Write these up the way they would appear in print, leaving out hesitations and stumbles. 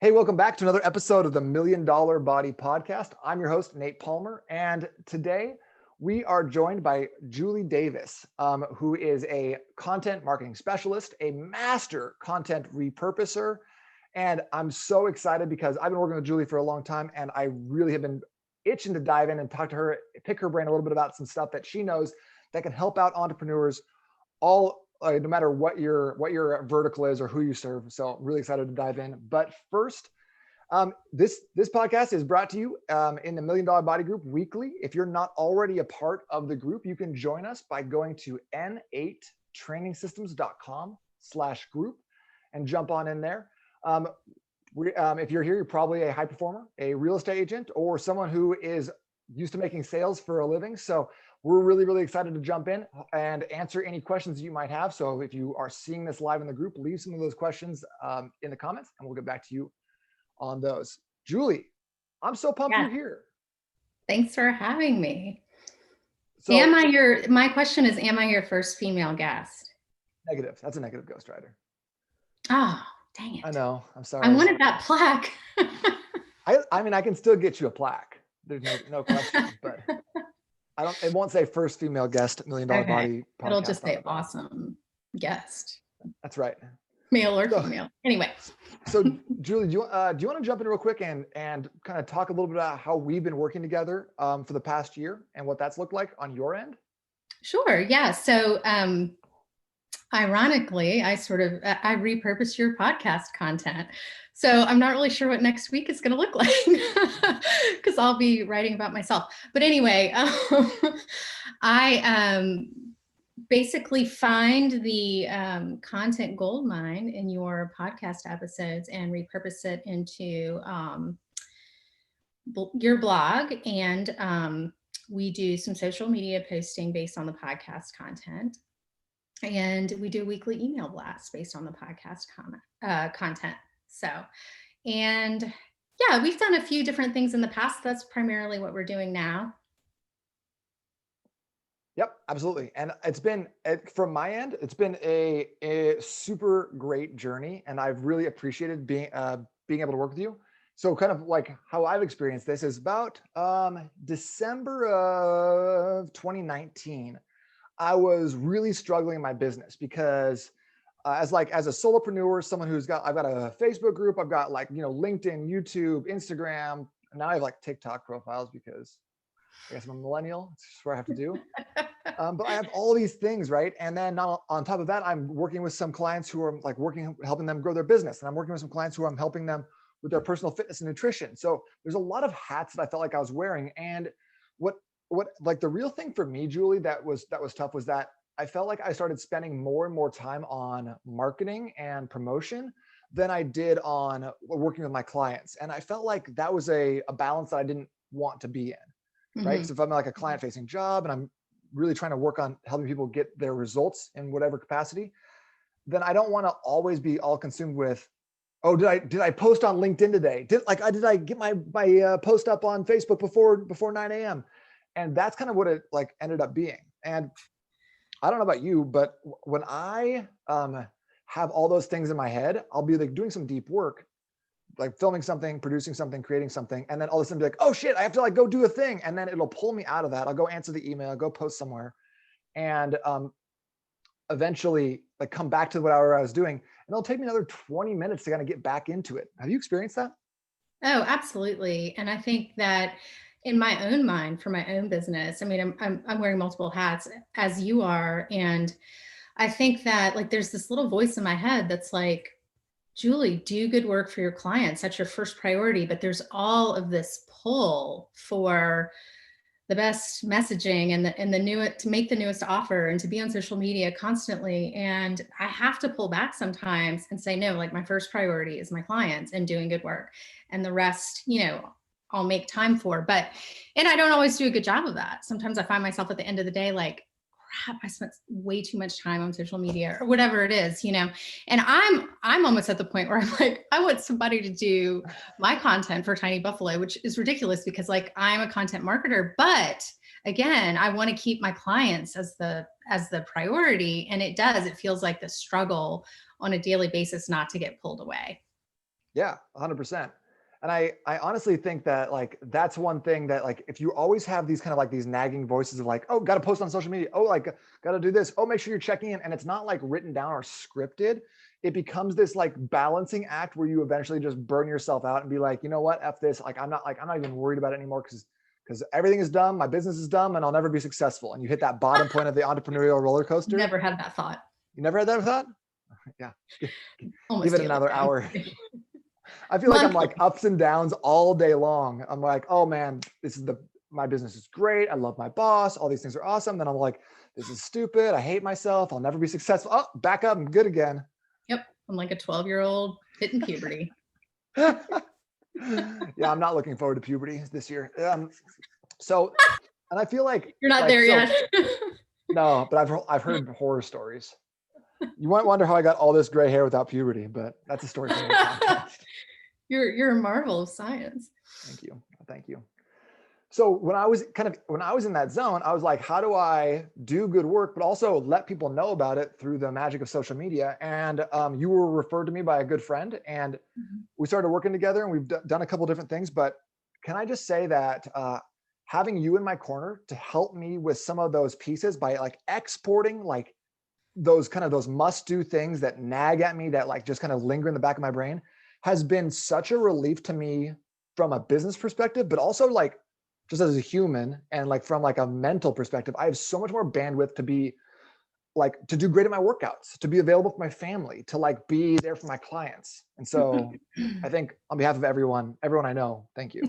Hey, welcome back to another episode of the Million Dollar Body Podcast. I'm your host, Nate Palmer, and today we are joined by Julie Davis, who is a content marketing specialist, a master content repurposer, and I'm so excited because I've been working with Julie for a long time, and I really have been itching to dive in and talk to her, pick her brain a little bit about some stuff that she knows that can help out entrepreneurs no matter what your vertical is or who you serve. So really excited to dive in. But first, this podcast is brought to you in the Million Dollar Body Group weekly. If you're not already a part of the group, you can join us by going to n8trainingsystems.com/group and jump on in there. If you're here, you're probably a high performer, a real estate agent, or someone who is used to making sales for a living. So we're really, really excited to jump in and answer any questions you might have. So if you are seeing this live in the group, leave some of those questions in the comments and we'll get back to you on those. Julie, I'm so pumped you're here. Thanks for having me. So, my question is, am I your first female guest? Negative. That's a negative ghostwriter. Oh, dang it. I know. I'm sorry. I wanted that plaque. I mean, I can still get you a plaque. There's no question, but it won't say first female guest, Million Dollar Body podcast. It'll just say awesome guest. That's right. Male or female. Anyway. So Julie, do you want to jump in real quick and kind of talk a little bit about how we've been working together for the past year and what that's looked like on your end? Sure. Yeah. So ironically, I repurposed your podcast content. So I'm not really sure what next week is going to look like because I'll be writing about myself. But anyway, I basically find the content gold mine in your podcast episodes and repurpose it into your blog. And we do some social media posting based on the podcast content. And we do weekly email blasts based on the podcast content. So, and yeah, we've done a few different things in the past. That's primarily what we're doing now. Yep, absolutely. And it's been, from my end, it's been a super great journey. And I've really appreciated being able to work with you. So kind of like how I've experienced this is about December of 2019. I was really struggling in my business because as a solopreneur, someone I've got a Facebook group, I've got LinkedIn, YouTube, Instagram, and now I have TikTok profiles because I guess I'm a millennial. It's just what I have to do. But I have all these things, right? And then on top of that, I'm working with some clients who are helping them grow their business. And I'm working with some clients who I'm helping them with their personal fitness and nutrition. So there's a lot of hats that I felt like I was wearing. And what the real thing for me, Julie, that was tough was that I felt like I started spending more and more time on marketing and promotion than I did on working with my clients. And I felt like that was a balance that I didn't want to be in, right? So if I'm like a client facing job and I'm really trying to work on helping people get their results in whatever capacity, then I don't want to always be all consumed with, oh, did I post on LinkedIn today? Did I get my post up on Facebook before 9 a.m.? And that's kind of what it ended up being. And I don't know about you, but when I have all those things in my head, I'll be doing some deep work, like filming something, producing something, creating something. And then all of a sudden be like, oh shit, I have to go do a thing. And then it'll pull me out of that. I'll go answer the email, go post somewhere. And eventually come back to whatever I was doing. And it'll take me another 20 minutes to kind of get back into it. Have you experienced that? Oh, absolutely. And I think that in my own mind, for my own business, I mean, I'm wearing multiple hats as you are. And I think that there's this little voice in my head that's like, Julie, do good work for your clients. That's your first priority. But there's all of this pull for the best messaging and the new to make the newest offer and to be on social media constantly. And I have to pull back sometimes and say, no, my first priority is my clients and doing good work. And the rest, I'll make time for. And I don't always do a good job of that. Sometimes I find myself at the end of the day, crap, I spent way too much time on social media or whatever it is, and I'm almost at the point where I'm like, I want somebody to do my content for Tiny Buffalo, which is ridiculous because I'm a content marketer, but again, I want to keep my clients as the priority. And it feels like the struggle on a daily basis not to get pulled away. Yeah, 100%. And I honestly think that like that's one thing that like if you always have these kind of like these nagging voices of like, oh, got to post on social media, oh, like got to do this, oh, make sure you're checking in, and it's not like written down or scripted, it becomes this like balancing act where you eventually just burn yourself out and be like, you know what, f this, like I'm not even worried about it anymore because everything is dumb, my business is dumb, and I'll never be successful. And you hit that bottom point of the entrepreneurial roller coaster. Never had that thought. You never had that thought? Yeah, give Almost it daily. another hour. I feel like I'm Monthly. like ups and downs all day long. I'm like, oh man, this is my business is great. I love my boss. All these things are awesome. Then I'm like, this is stupid. I hate myself. I'll never be successful. Oh, back up. I'm good again. Yep. I'm like a 12-year-old hitting puberty. Yeah, I'm not looking forward to puberty this year. And I feel like You're not there yet. No, but I've heard horror stories. You might wonder how I got all this gray hair without puberty, but that's a story for another podcast. You're a marvel of science. Thank you. So when I was in that zone, I was like, how do I do good work, but also let people know about it through the magic of social media? And you were referred to me by a good friend, and we started working together, and we've done a couple different things. But can I just say that having you in my corner to help me with some of those pieces by like exporting like those must-do things that nag at me, that like just kind of linger in the back of my brain, has been such a relief to me from a business perspective, but also like just as a human and like from like a mental perspective. I have so much more bandwidth to be like, to do great at my workouts, to be available for my family, to like be there for my clients. And so I think on behalf of everyone I know, thank you.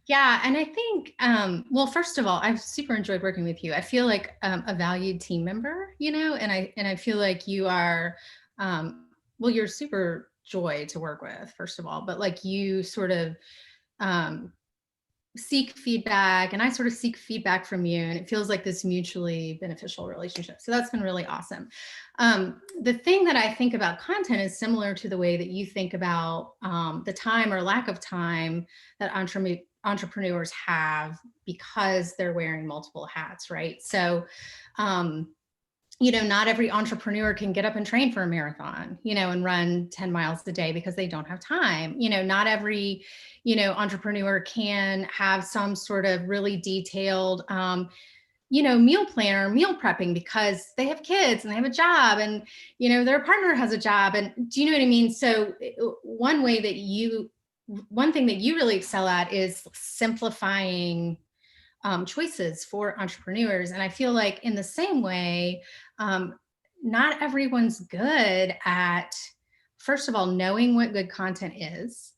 Yeah. And I think, well, first of all, I've super enjoyed working with you. I feel like a valued team member, and I feel like you are, well, you're super joy to work with, first of all, but like you sort of seek feedback, and I sort of seek feedback from you, and it feels like this mutually beneficial relationship. So that's been really awesome. The thing that I think about content is similar to the way that you think about the time or lack of time that entrepreneurs have because they're wearing multiple hats, right? So not every entrepreneur can get up and train for a marathon, and run 10 miles a day because they don't have time. Not every, entrepreneur can have some sort of really detailed, meal planner, meal prepping because they have kids and they have a job, and, their partner has a job. And do you know what I mean? So one thing that you really excel at is simplifying choices for entrepreneurs. And I feel like in the same way, not everyone's good at, first of all, knowing what good content is.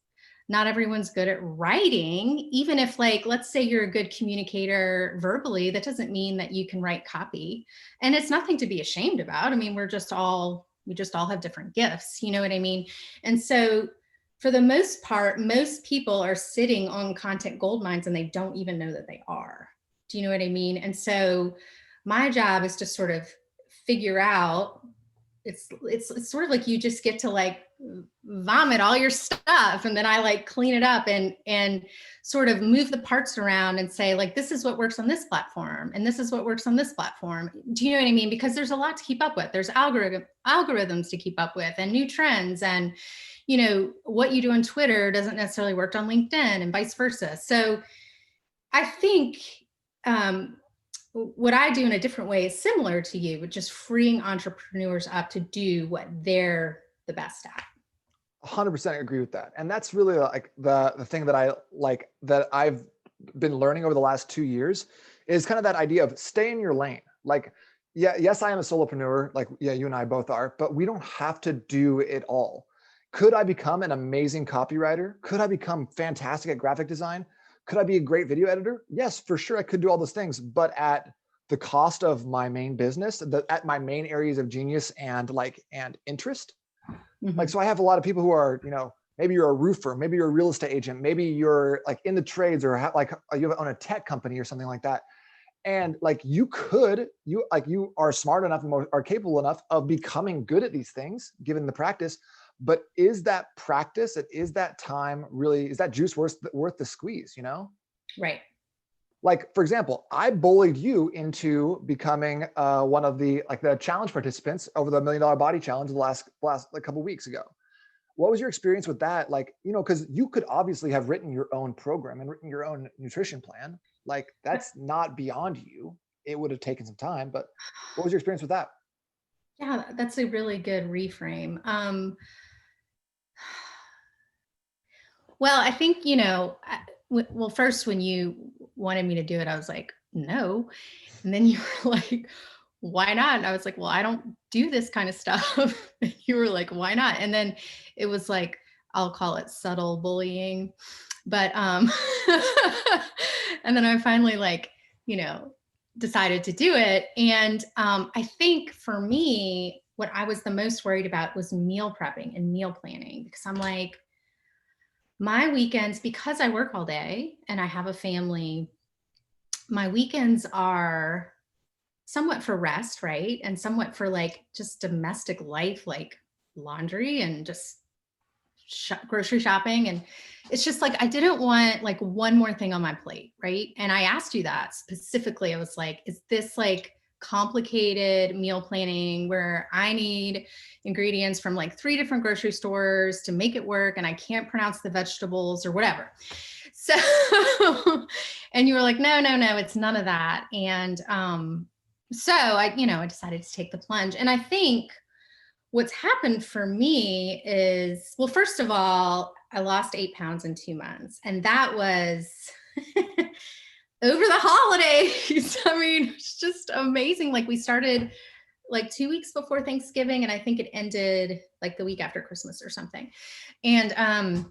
Not everyone's good at writing, even if, like, let's say you're a good communicator verbally, that doesn't mean that you can write copy. And it's nothing to be ashamed about. I mean, we just all have different gifts, you know what I mean? And so for the most part, most people are sitting on content gold mines and they don't even know that they are. Do you know what I mean? And so my job is to sort of figure out, it's sort of like you just get to like vomit all your stuff, and then I like clean it up and sort of move the parts around and say, like, this is what works on this platform and this is what works on this platform. Do you know what I mean? Because there's a lot to keep up with. There's algorithms to keep up with, and new trends, and what you do on Twitter doesn't necessarily work on LinkedIn, and vice versa. So I think what I do in a different way is similar to you, but just freeing entrepreneurs up to do what they're the best at. 100% agree with that. And that's really like the thing that I like, that I've been learning over the last 2 years, is kind of that idea of stay in your lane. Like, yes, I am a solopreneur. Like, yeah, you and I both are, but we don't have to do it all. Could I become an amazing copywriter? Could I become fantastic at graphic design? Could I be a great video editor? Yes, for sure. I could do all those things, but at the cost of my main business, at my main areas of genius and interest. Mm-hmm. Like, so I have a lot of people who are, maybe you're a roofer, maybe you're a real estate agent, maybe you're like in the trades, or you own a tech company or something like that. And like, you are smart enough and are capable enough of becoming good at these things, given the practice. But is that practice, is that time really, is that juice worth the squeeze, Right. Like, for example, I bullied you into becoming one of the challenge participants over the $1 Million Body Challenge the last couple of weeks ago. What was your experience with that? Like, because you could obviously have written your own program and written your own nutrition plan. Like, that's not beyond you. It would have taken some time, but what was your experience with that? Yeah, that's a really good reframe. Well, I think, well, first when you wanted me to do it, I was like, no. And then you were like, why not? And I was like, well, I don't do this kind of stuff. And you were like, why not? And then it was like, I'll call it subtle bullying. But and then I finally you know, decided to do it. And I think for me, what I was the most worried about was meal prepping and meal planning, because I'm like, my weekends, because I work all day and I have a family, my weekends are somewhat for rest, right? And somewhat for just domestic life, like laundry and just grocery shopping. And it's just like, I didn't want one more thing on my plate, right? And I asked you that specifically. I was like, is this complicated meal planning where I need ingredients from 3 different grocery stores to make it work and I can't pronounce the vegetables or whatever? So, and you were like, no, no, no, it's none of that. And so I decided to take the plunge. And I think what's happened for me is, well, first of all, I lost 8 pounds in 2 months. And that was over the holidays. I mean, it's just amazing. We started 2 weeks before Thanksgiving, and I think it ended the week after Christmas or something. And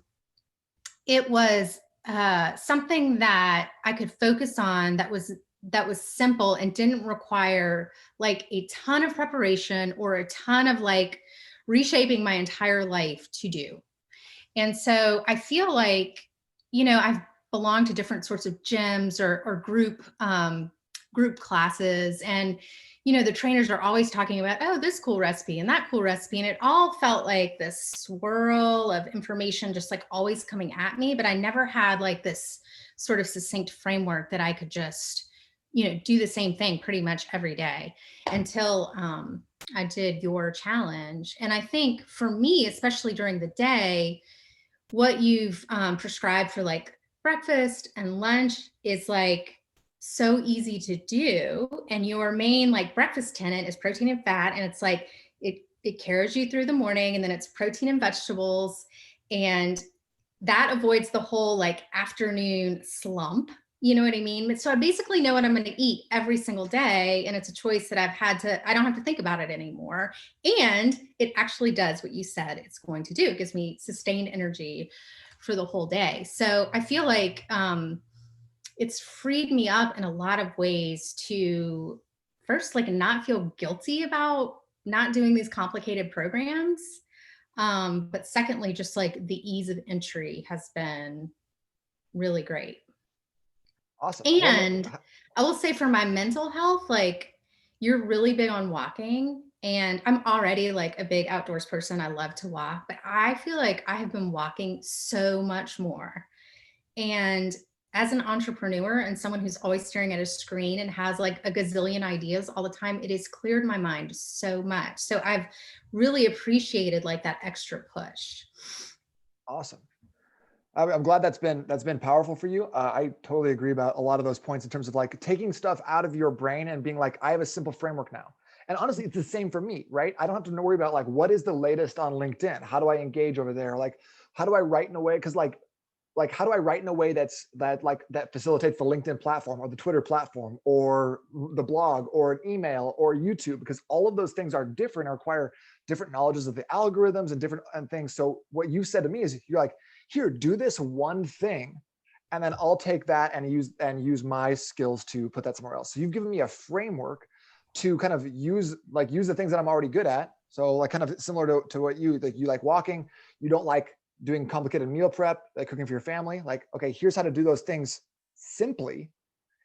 it was something that I could focus on that was simple and didn't require a ton of preparation or a ton of reshaping my entire life to do. And so I feel I've belonged to different sorts of gyms or group classes, and the trainers are always talking about, oh, this cool recipe and that cool recipe, and it all felt like this swirl of information just always coming at me, but I never had this sort of succinct framework that I could just do the same thing pretty much every day until I did your challenge. And I think for me, especially during the day, what you've prescribed for breakfast and lunch is so easy to do. And your main breakfast tenet is protein and fat. And it's it carries you through the morning, and then it's protein and vegetables. And that avoids the whole afternoon slump. You know what I mean? So I basically know what I'm going to eat every single day. And it's a choice that I don't have to think about it anymore. And it actually does what you said it's going to do. It gives me sustained energy for the whole day. So I feel it's freed me up in a lot of ways to first, not feel guilty about not doing these complicated programs. But secondly, just the ease of entry has been really great. Awesome. And I will say for my mental health, you're really big on walking, and I'm already a big outdoors person. I love to walk, but I feel I have been walking so much more. And as an entrepreneur and someone who's always staring at a screen and has a gazillion ideas all the time, it has cleared my mind so much. So I've really appreciated that extra push. Awesome. I'm glad that's been powerful for you. I totally agree about a lot of those points in terms of taking stuff out of your brain and being I have a simple framework now. And honestly, it's the same for me, right? I don't have to worry about what is the latest on LinkedIn? How do I engage over there? How do I write in a way? Because how do I write in a way that facilitates the LinkedIn platform or the Twitter platform or the blog or an email or YouTube? Because all of those things are different and require different knowledges of the algorithms and different things. So what you said to me is you're here, do this one thing, and then I'll take that and use my skills to put that somewhere else. So you've given me a framework to kind of use the things that I'm already good at. So kind of similar to what you like walking, you don't like doing complicated meal prep, cooking for your family. Okay, here's how to do those things simply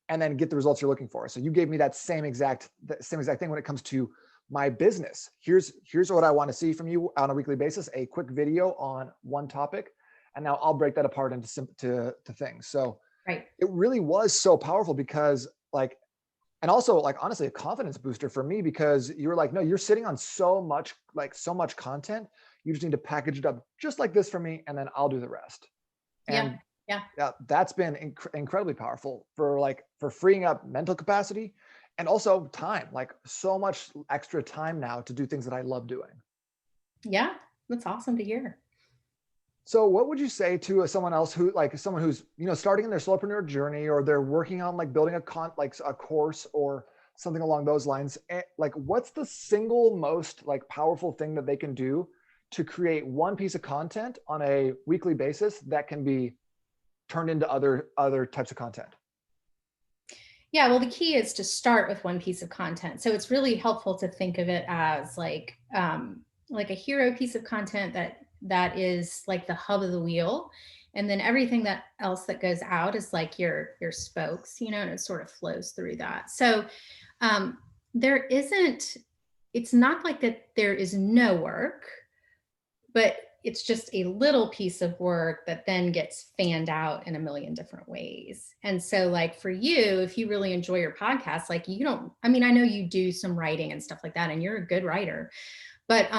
and then get the results you're looking for. So you gave me that same exact thing when it comes to my business. Here's what I want to see from you on a weekly basis, a quick video on one topic. And now I'll break that apart into to things. So right. It really was so powerful because and also honestly, a confidence booster for me, because you were no, you're sitting on so much content. You just need to package it up just like this for me, and then I'll do the rest. Yeah. And Yeah. yeah, that's been incredibly powerful for freeing up mental capacity and also time, like so much extra time now to do things that I love doing. Yeah. That's awesome to hear. So what would you say to someone else who like someone who's, starting in their solopreneur journey, or they're working on like building like a course or something along those lines? Like what's the single most like powerful thing that they can do to create one piece of content on a weekly basis that can be turned into other types of content? Yeah, well, the key is to start with one piece of content. So it's really helpful to think of it as like a hero piece of content that is like the hub of the wheel, and then everything that else that goes out is like your spokes, and it sort of flows through that. So there isn't. It's not like that. There is no work, but it's just a little piece of work that then gets fanned out in a million different ways. And so like for you, if you really enjoy your podcast, like you don't, I mean, I know you do some writing and stuff like that, and you're a good writer, but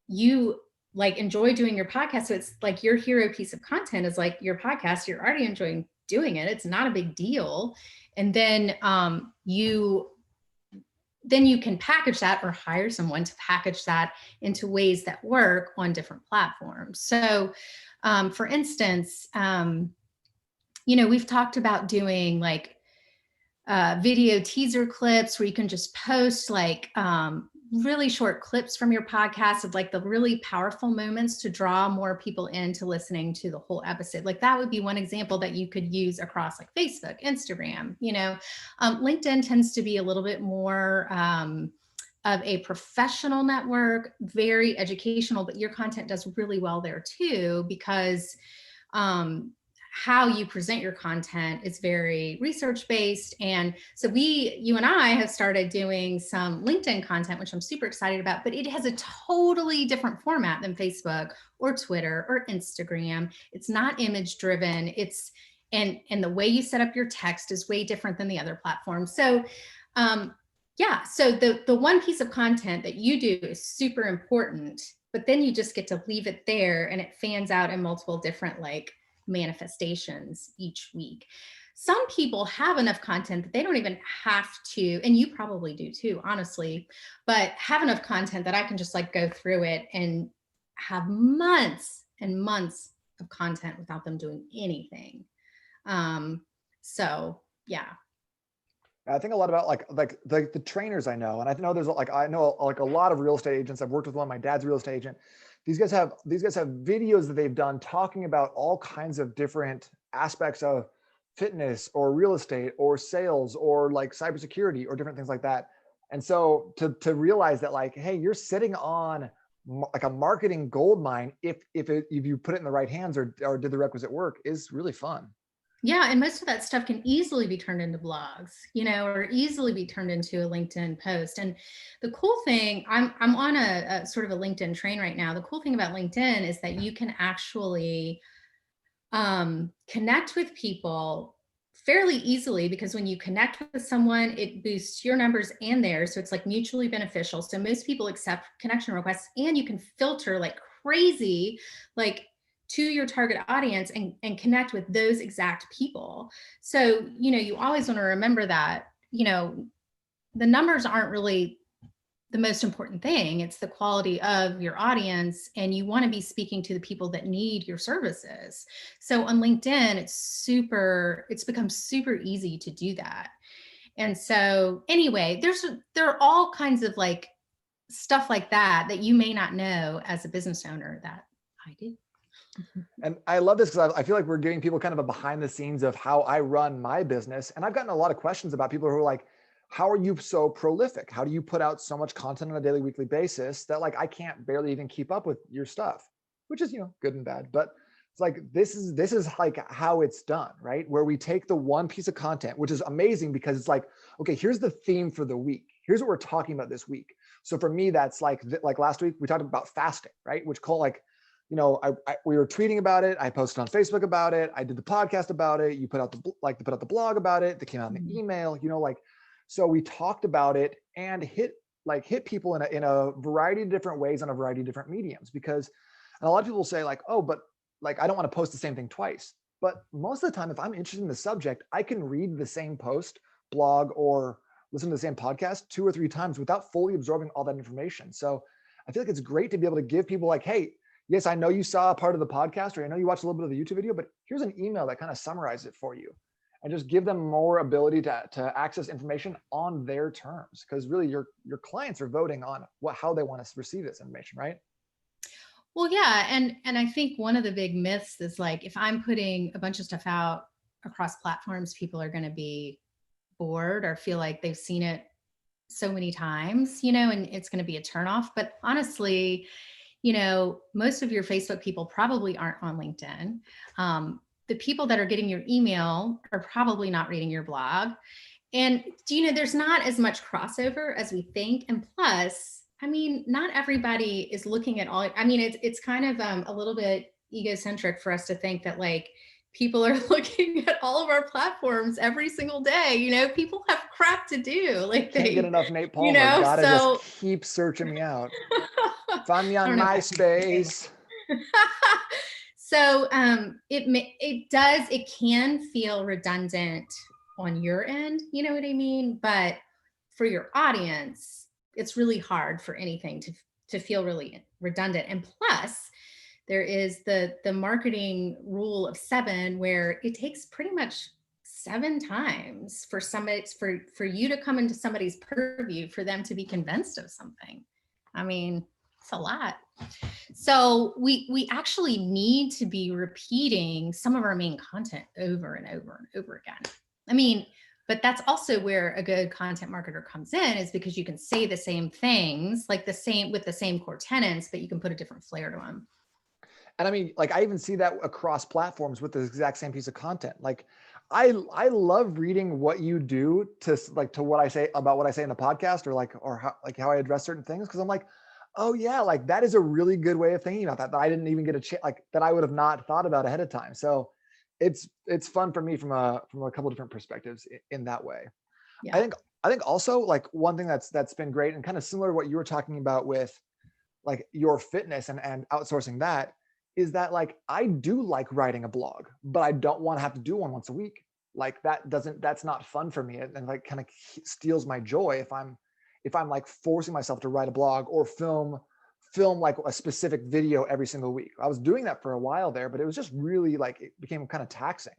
you like enjoy doing your podcast. So it's like your hero piece of content is like your podcast. You're already enjoying doing it. It's not a big deal. And then you can package that or hire someone to package that into ways that work on different platforms. So, for instance, we've talked about doing like video teaser clips where you can just post like really short clips from your podcast of like the really powerful moments to draw more people into listening to the whole episode. Like that would be one example that you could use across like Facebook, Instagram. LinkedIn tends to be a little bit more of a professional network, very educational, but your content does really well there too, because how you present your content is very research based. And so you and I have started doing some LinkedIn content, which I'm super excited about, but it has a totally different format than Facebook or Twitter or Instagram. It's not image driven. And the way you set up your text is way different than the other platforms. So, so the one piece of content that you do is super important, but then you just get to leave it there and it fans out in multiple different like manifestations each week. Some people have enough content that they don't even have to, and you probably do too, honestly, but have enough content that I can just like go through it and have months and months of content without them doing anything. So yeah. I think a lot about like the trainers I know, and I know I know like a lot of real estate agents. I've worked with one. My dad's a real estate agent. These guys have videos that they've done talking about all kinds of different aspects of fitness or real estate or sales or like cybersecurity or different things like that. And so to realize that like, hey, you're sitting on like a marketing gold mine if you put it in the right hands or did the requisite work is really fun. Yeah, and most of that stuff can easily be turned into blogs, or easily be turned into a LinkedIn post. And the cool thing, I'm on a sort of a LinkedIn train right now. The cool thing about LinkedIn is that you can actually connect with people fairly easily, because when you connect with someone, it boosts your numbers and theirs. So it's like mutually beneficial. So most people accept connection requests, and you can filter like crazy, like to your target audience and connect with those exact people. So, you always want to remember that, the numbers aren't really the most important thing. It's the quality of your audience, and you want to be speaking to the people that need your services. So on LinkedIn, it's become super easy to do that. And so anyway, there are all kinds of like stuff like that you may not know as a business owner that I do. And I love this because I feel like we're giving people kind of a behind the scenes of how I run my business. And I've gotten a lot of questions about people who are like, how are you so prolific? How do you put out so much content on a daily, weekly basis that like I can't barely even keep up with your stuff, which is, good and bad. But it's like this is like how it's done, right? Where we take the one piece of content, which is amazing because it's like, okay, here's the theme for the week. Here's what we're talking about this week. So for me, that's like last week we talked about fasting, right? Which we were tweeting about it. I posted on Facebook about it. I did the podcast about it. You put out the blog about it. That came out in the email, so we talked about it and hit like hit people in a variety of different ways on a variety of different mediums. Because and a lot of people say like, oh, but like I don't want to post the same thing twice. But most of the time, if I'm interested in the subject, I can read the same post, blog, or listen to the same podcast 2 or 3 times without fully absorbing all that information. So I feel like it's great to be able to give people like, hey, yes, I know you saw a part of the podcast, or I know you watched a little bit of the YouTube video, but here's an email that kind of summarizes it for you, and just give them more ability to access information on their terms. Because really your clients are voting on how they want to receive this information, right? Well, yeah, and I think one of the big myths is like if I'm putting a bunch of stuff out across platforms, people are going to be bored or feel like they've seen it so many times, and it's going to be a turnoff. But honestly, most of your Facebook people probably aren't on LinkedIn. The people that are getting your email are probably not reading your blog. And there's not as much crossover as we think. And plus, I mean, not everybody is looking at all. I mean, it's kind of a little bit egocentric for us to think that like people are looking at all of our platforms every single day. People have crap to do. Like Can't get enough Nate Palmer. Gotta so just keep searching me out. Find me on I don't know if I can MySpace. So it can feel redundant on your end, you know what I mean? But for your audience, it's really hard for anything to feel really redundant. And plus, there is the marketing rule of 7, where it takes pretty much 7 times for for you to come into somebody's purview for them to be convinced of something. I mean, it's a lot. So we actually need to be repeating some of our main content over and over and over again. I mean, but that's also where a good content marketer comes in, is because you can say the same things, like with the same core tenets, but you can put a different flair to them. And I mean, like I even see that across platforms with the exact same piece of content. Like I love reading what you do to what I say about what I say in the podcast, or how I address certain things. Cause I'm like, oh yeah, like that is a really good way of thinking about that I didn't even get a chance, like that I would have not thought about ahead of time. So it's fun for me from a couple of different perspectives in that way. Yeah. I think also like one thing that's been great and kind of similar to what you were talking about with like your fitness and outsourcing that, is that like I do like writing a blog, but I don't want to have to do one once a week. Like that's not fun for me, and like kind of steals my joy if I'm like forcing myself to write a blog or film like a specific video every single week. I was doing that for a while there, but it was just really like it became kind of taxing.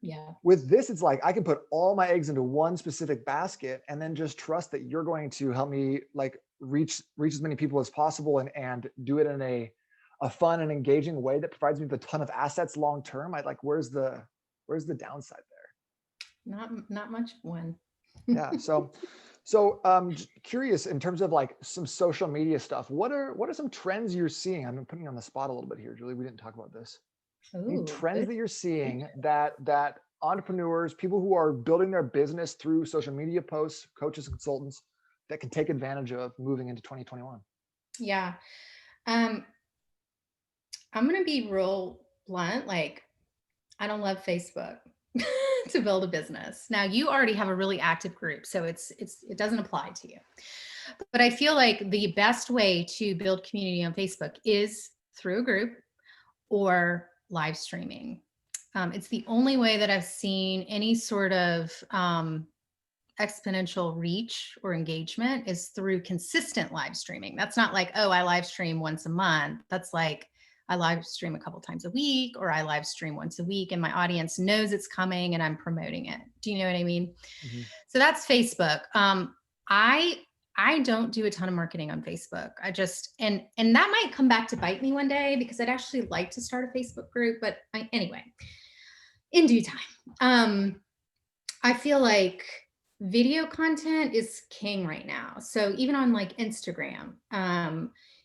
Yeah. With this, it's like I can put all my eggs into one specific basket and then just trust that you're going to help me like reach as many people as possible and do it in a fun and engaging way that provides me with a ton of assets long term. I like where's the downside there? Not much one. Yeah. So curious in terms of like some social media stuff. What are some trends you're seeing? I'm putting you on the spot a little bit here, Julie. We didn't talk about this. Any trends that you're seeing that entrepreneurs, people who are building their business through social media posts, coaches, consultants, that can take advantage of moving into 2021? Yeah. I'm going to be real blunt. Like, I don't love Facebook to build a business. Now, you already have a really active group, so it doesn't apply to you. But I feel like the best way to build community on Facebook is through a group or live streaming. It's the only way that I've seen any sort of exponential reach or engagement is through consistent live streaming. That's not like, oh, I live stream once a month. That's like, I live stream a couple times a week, or I live stream once a week and my audience knows it's coming and I'm promoting it. Do you know what I mean? Mm-hmm. So that's Facebook. I don't do a ton of marketing on Facebook. I just, and that might come back to bite me one day, because I'd actually like to start a Facebook group, but anyway, in due time. I feel like video content is king right now. So even on like Instagram,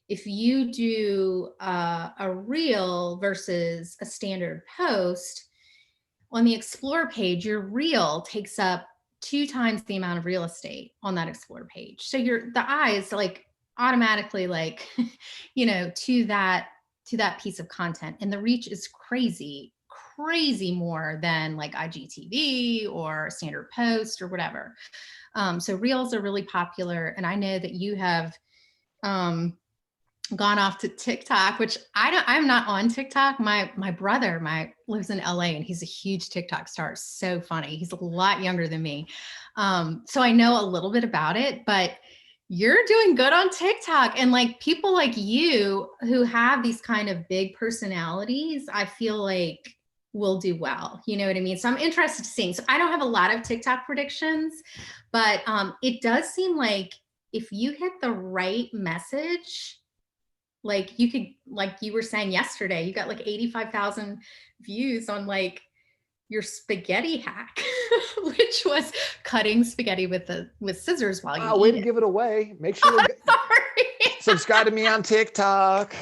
if you do a reel versus a standard post, on the Explore page, your reel takes up 2 times the amount of real estate on that Explore page. So the eyes like automatically like, to that piece of content, and the reach is crazy crazy more than like IGTV or standard post or whatever. So reels are really popular. And I know that you have gone off to TikTok, which I'm not on TikTok. My brother lives in LA and he's a huge TikTok star. So funny. He's a lot younger than me. So I know a little bit about it, but you're doing good on TikTok. And like people like you who have these kind of big personalities, I feel like will do well. You know what I mean? So I'm interested to see. So I don't have a lot of TikTok predictions, but it does seem like if you hit the right message, like you could, like you were saying yesterday, you got like 85,000 views on like your spaghetti hack, which was cutting spaghetti with scissors while you way eat to it. give it away. Make sure to subscribe to me on TikTok.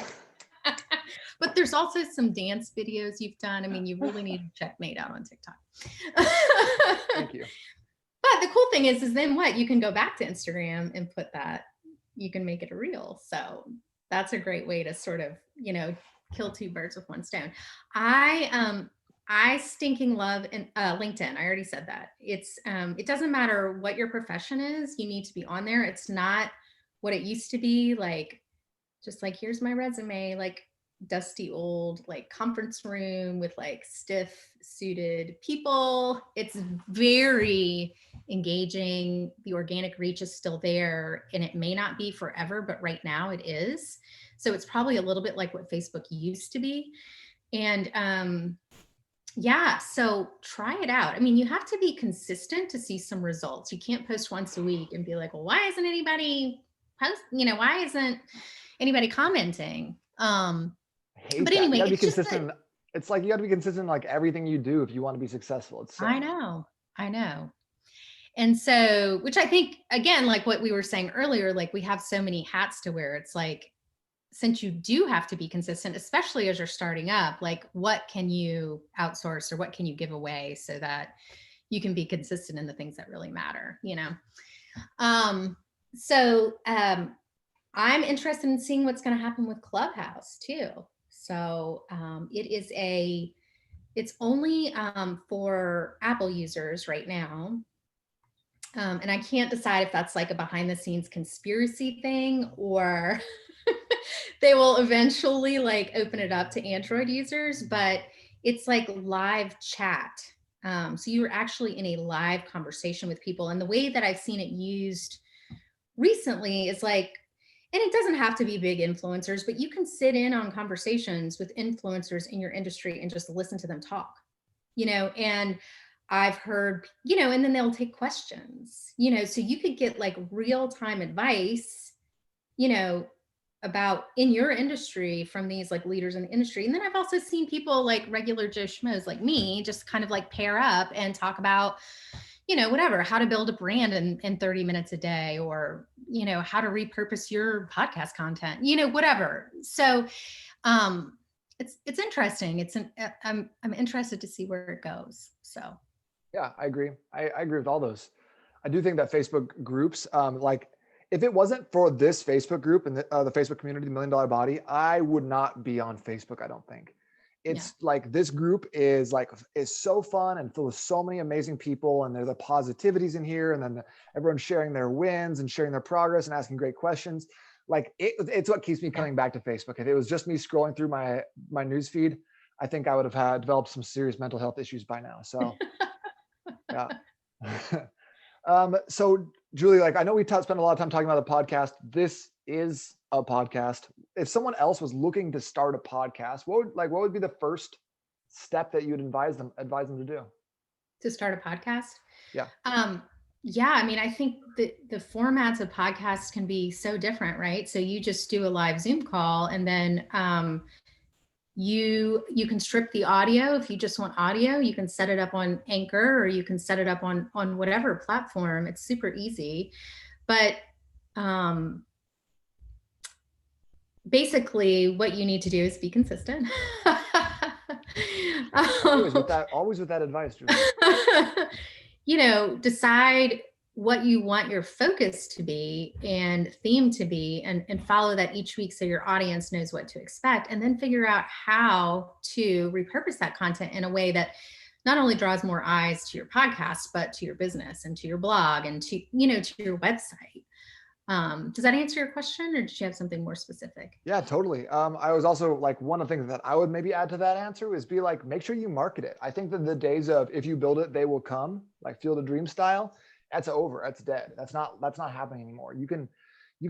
But there's also some dance videos you've done. I mean, you really need to check Nate out on TikTok. Thank you. But the cool thing is then what? You can go back to Instagram and put that, you can make it a reel. So that's a great way to sort of, you know, kill two birds with one stone. I stinking love LinkedIn. I already said that. It's it doesn't matter what your profession is, you need to be on there. It's not what it used to be, like just like here's my resume, like dusty old like conference room with like stiff suited people. It's very engaging. The organic reach is still there, and it may not be forever, but right now it is. So it's probably a little bit like what Facebook used to be. And yeah, so try it out. I mean, you have to be consistent to see some results. You can't post once a week and be like, well, why isn't anybody why isn't anybody commenting? But anyway, you gotta be it's just consistent. It's like you gotta be consistent in like everything you do if you want to be successful. It's I know. And so, which I think, again, like what we were saying earlier, like we have so many hats to wear. It's like, since you do have to be consistent, especially as you're starting up, like what can you outsource or what can you give away so that you can be consistent in the things that really matter, you know? I'm interested in seeing what's going to happen with Clubhouse too. So it's only for Apple users right now. And I can't decide if that's like a behind the scenes conspiracy thing or they will eventually like open it up to Android users, but it's like live chat. So you're actually in a live conversation with people. And the way that I've seen it used recently is like, and it doesn't have to be big influencers, but you can sit in on conversations with influencers in your industry and just listen to them talk, you know, and I've heard, you know, and then they'll take questions, you know, so you could get like real-time advice, you know, about in your industry from these like leaders in the industry. And then I've also seen people like regular Joe Schmoes like me just kind of like pair up and talk about, you know, whatever, how to build a brand in 30 minutes a day, or, you know, how to repurpose your podcast content, you know, whatever. So it's interesting. I'm interested to see where it goes. So. Yeah, I agree. I agree with all those. I do think that Facebook groups, like if it wasn't for this Facebook group and the Facebook community, the $1 Million Body, I would not be on Facebook. I don't think. It's like this group is so fun and full of so many amazing people, and there's the positivities in here, and then everyone's sharing their wins and sharing their progress and asking great questions. Like it's what keeps me coming back to Facebook. If it was just me scrolling through my news feed, I think I would have had developed some serious mental health issues by now. So yeah. So Julie, like I know we spent a lot of time talking about the podcast. This is a podcast. If someone else was looking to start a podcast, what would be the first step that you'd advise them to do? To start a podcast? Yeah. Yeah, I mean, I think the formats of podcasts can be so different, right? So you just do a live Zoom call, and then you can strip the audio. If you just want audio, you can set it up on Anchor, or you can set it up on whatever platform. It's super easy. But basically what you need to do is be consistent. Always with that advice, Julie. You know, decide what you want your focus to be and theme to be, and follow that each week so your audience knows what to expect, and then figure out how to repurpose that content in a way that not only draws more eyes to your podcast, but to your business and to your blog and to, to your website. Does that answer your question, or did you have something more specific? Yeah, totally. I was also like, one of the things that I would maybe add to that answer is be like, make sure you market it. I think that the days of if you build it, they will come, like Field of Dream style, that's over. That's dead. That's not happening anymore. You can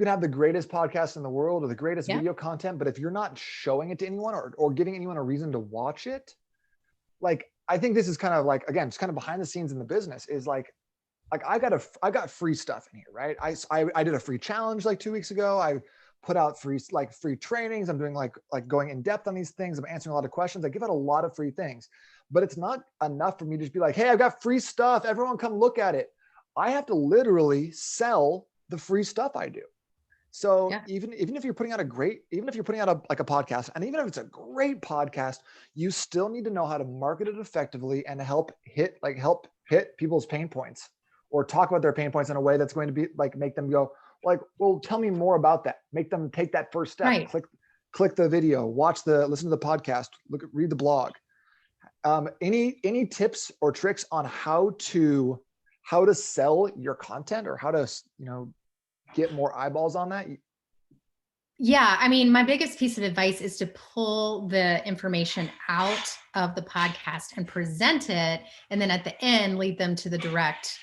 have the greatest podcast in the world or the greatest Yeah. video content, but if you're not showing it to anyone or giving anyone a reason to watch it, like I think this is kind of like, again, it's kind of behind the scenes in the business is like I got free stuff in here, right? I did a free challenge like 2 weeks ago. I put out free trainings. I'm doing like going in depth on these things. I'm answering a lot of questions. I give out a lot of free things, but it's not enough for me to just be like, hey, I've got free stuff. Everyone come look at it. I have to literally sell the free stuff I do. So Yeah. even if you're putting out a podcast, and even if it's a great podcast, you still need to know how to market it effectively and help hit people's pain points, or talk about their pain points in a way that's going to be like, make them go like, well, tell me more about that. Make them take that first step, Right. click the video, listen to the podcast, read the blog. Any tips or tricks on how to sell your content, or how to, get more eyeballs on that? Yeah. I mean, my biggest piece of advice is to pull the information out of the podcast and present it. And then at the end, lead them to the direct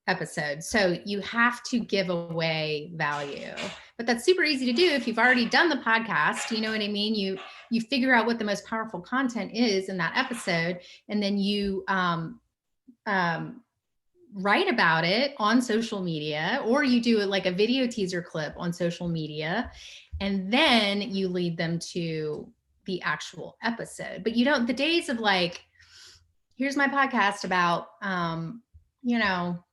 episode. So you have to give away value, but that's super easy to do if you've already done the podcast. You know what I mean? You figure out what the most powerful content is in that episode, and then you write about it on social media, or you do it like a video teaser clip on social media, and then you lead them to the actual episode. But you don't, the days of like, here's my podcast about,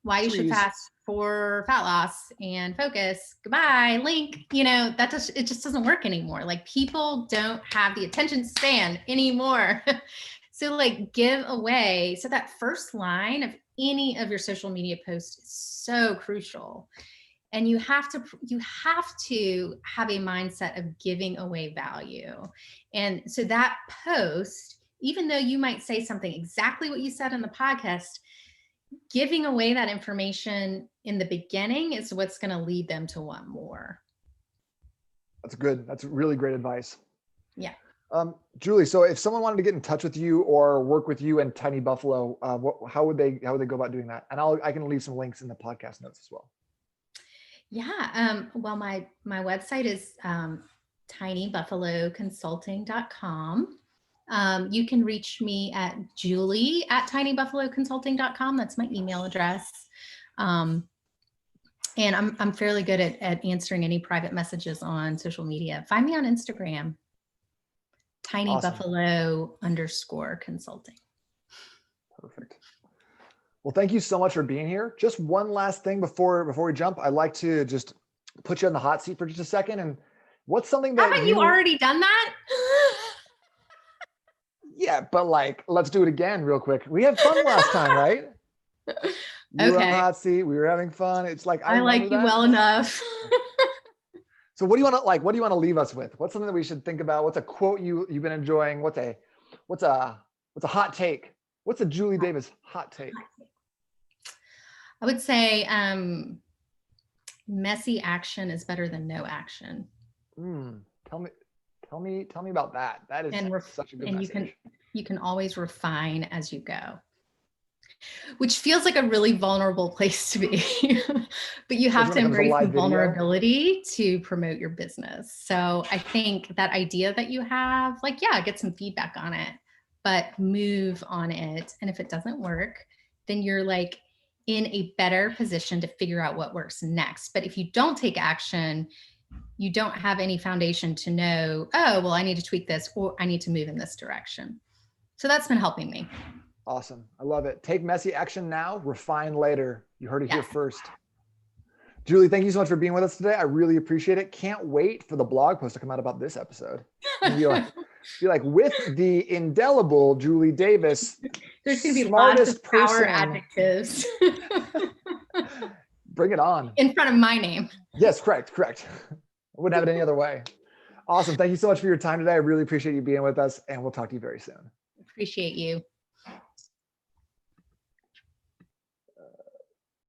why you should fast for fat loss and focus, goodbye, link, it just doesn't work anymore. Like, people don't have the attention span anymore. So like, give away. So that first line of any of your social media posts is so crucial. And you have to have a mindset of giving away value. And so that post, even though you might say something exactly what you said in the podcast, giving away that information in the beginning is what's going to lead them to want more. That's good. That's really great advice. Yeah. Julie, so if someone wanted to get in touch with you or work with you and Tiny Buffalo, how would they go about doing that? And I can leave some links in the podcast notes as well. Yeah. Well, my website is tinybuffaloconsulting.com. You can reach me at julie@tinybuffaloconsulting.com. That's my email address. And I'm fairly good at answering any private messages on social media. Find me on Instagram, tinybuffalo_consulting. Perfect. Well, thank you so much for being here. Just one last thing before we jump, I'd like to just put you on the hot seat for just a second. And what's something that Haven't you already done that? Yeah, but like, let's do it again real quick. We had fun last time, right? You were on the hot seat. We were having fun. It's like, I like you well enough. So what do you want to leave us with? What's something that we should think about? What's a quote you've been enjoying? What's a hot take? What's a Julie Davis hot take? I would say messy action is better than no action. Tell me about that. That is such a good message. And you can always refine as you go, which feels like a really vulnerable place to be. But you have to embrace the vulnerability to promote your business. So I think that idea that you have, like, yeah, get some feedback on it, but move on it. And if it doesn't work, then you're like in a better position to figure out what works next. But if you don't take action, you don't have any foundation to know, oh, well, I need to tweak this, or I need to move in this direction. So that's been helping me. Awesome. I love it. Take messy action now, refine later. You heard it here first. Julie, thank you so much for being with us today. I really appreciate it. Can't wait for the blog post to come out about this episode. And be like, with the indelible Julie Davis, there's going to be lots of power adjectives. Bring it on. In front of my name. Yes, correct. I wouldn't have it any other way. Awesome. Thank you so much for your time today. I really appreciate you being with us, and we'll talk to you very soon. Appreciate you.